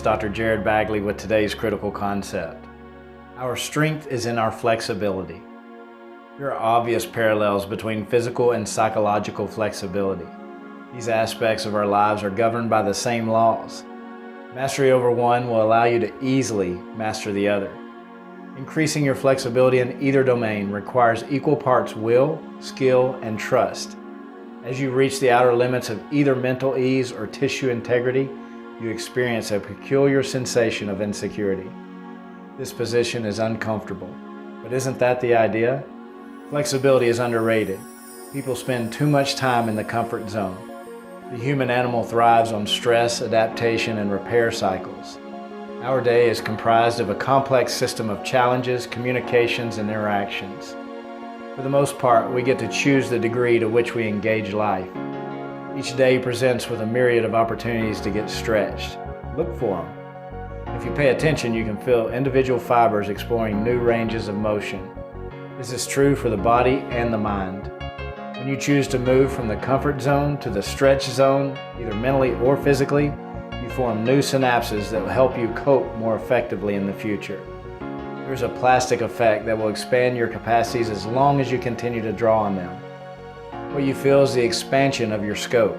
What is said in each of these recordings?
Dr. Jared Bagley with today's critical concept. Our strength is in our flexibility. There are obvious parallels between physical and psychological flexibility. These aspects of our lives are governed by the same laws. Mastery over one will allow you to easily master the other. Increasing your flexibility in either domain requires equal parts will, skill, and trust. As you reach the outer limits of either mental ease or tissue integrity, you experience a peculiar sensation of insecurity. This position is uncomfortable, but isn't that the idea? Flexibility is underrated. People spend too much time in the comfort zone. The human animal thrives on stress, adaptation, and repair cycles. Our day is comprised of a complex system of challenges, communications, and interactions. For the most part, we get to choose the degree to which we engage life. Each day presents with a myriad of opportunities to get stretched. Look for them. If you pay attention, you can feel individual fibers exploring new ranges of motion. This is true for the body and the mind. When you choose to move from the comfort zone to the stretch zone, either mentally or physically, you form new synapses that will help you cope more effectively in the future. There's a plastic effect that will expand your capacities as long as you continue to draw on them. What you feel is the expansion of your scope.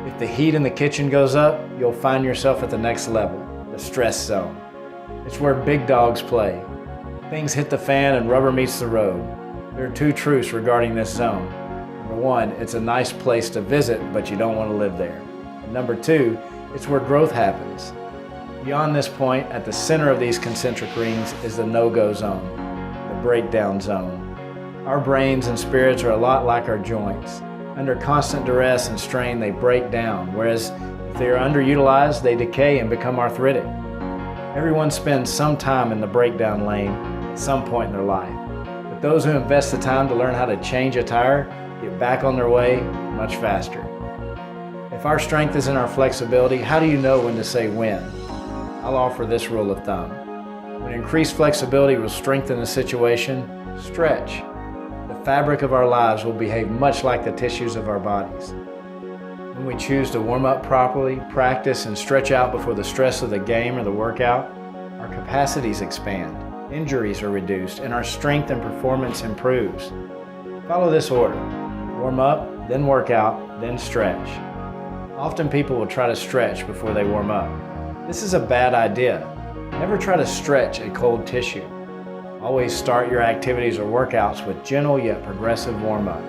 If the heat in the kitchen goes up, you'll find yourself at the next level, the stress zone. It's where big dogs play. Things hit the fan and rubber meets the road. There are two truths regarding this zone. Number one, it's a nice place to visit, but you don't want to live there. And number two, it's where growth happens. Beyond this point, at the center of these concentric rings is the no-go zone, the breakdown zone. Our brains and spirits are a lot like our joints. Under constant duress and strain, they break down, whereas if they are underutilized, they decay and become arthritic. Everyone spends some time in the breakdown lane at some point in their life, but those who invest the time to learn how to change a tire get back on their way much faster. If our strength is in our flexibility, how do you know when to say when? I'll offer this rule of thumb. When increased flexibility will strengthen a situation, stretch. The fabric of our lives will behave much like the tissues of our bodies. When we choose to warm up properly, practice, and stretch out before the stress of the game or the workout, our capacities expand, injuries are reduced, and our strength and performance improves. Follow this order. Warm up, then work out, then stretch. Often people will try to stretch before they warm up. This is a bad idea. Never try to stretch a cold tissue. Always start your activities or workouts with gentle yet progressive warm-up.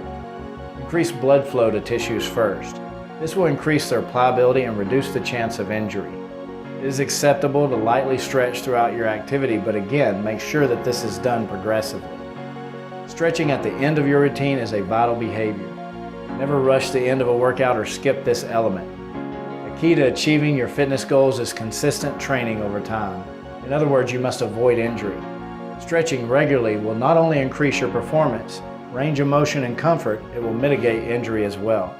Increase blood flow to tissues first. This will increase their pliability and reduce the chance of injury. It is acceptable to lightly stretch throughout your activity, but again, make sure that this is done progressively. Stretching at the end of your routine is a vital behavior. Never rush the end of a workout or skip this element. The key to achieving your fitness goals is consistent training over time. In other words, you must avoid injury. Stretching regularly will not only increase your performance, range of motion, and comfort, it will mitigate injury as well.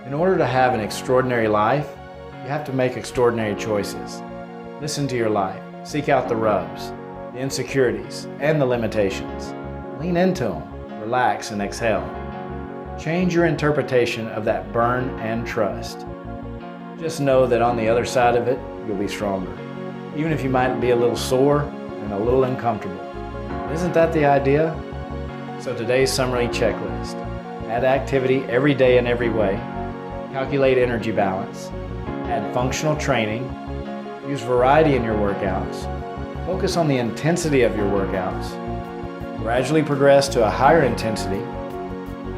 In order to have an extraordinary life, you have to make extraordinary choices. Listen to your life. Seek out the rubs, the insecurities, and the limitations. Lean into them. Relax and exhale. Change your interpretation of that burn and trust. Just know that on the other side of it, you'll be stronger. Even if you might be a little sore and a little uncomfortable. Isn't that the idea? So today's summary checklist. Add activity every day in every way. Calculate energy balance. Add functional training. Use variety in your workouts. Focus on the intensity of your workouts. Gradually progress to a higher intensity.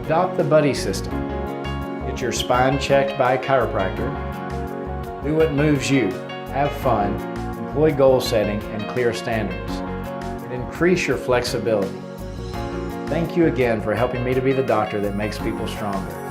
Adopt the buddy system. Get your spine checked by a chiropractor. Do what moves you. Have fun. Employ goal setting and clear standards. And increase your flexibility. Thank you again for helping me to be the doctor that makes people stronger.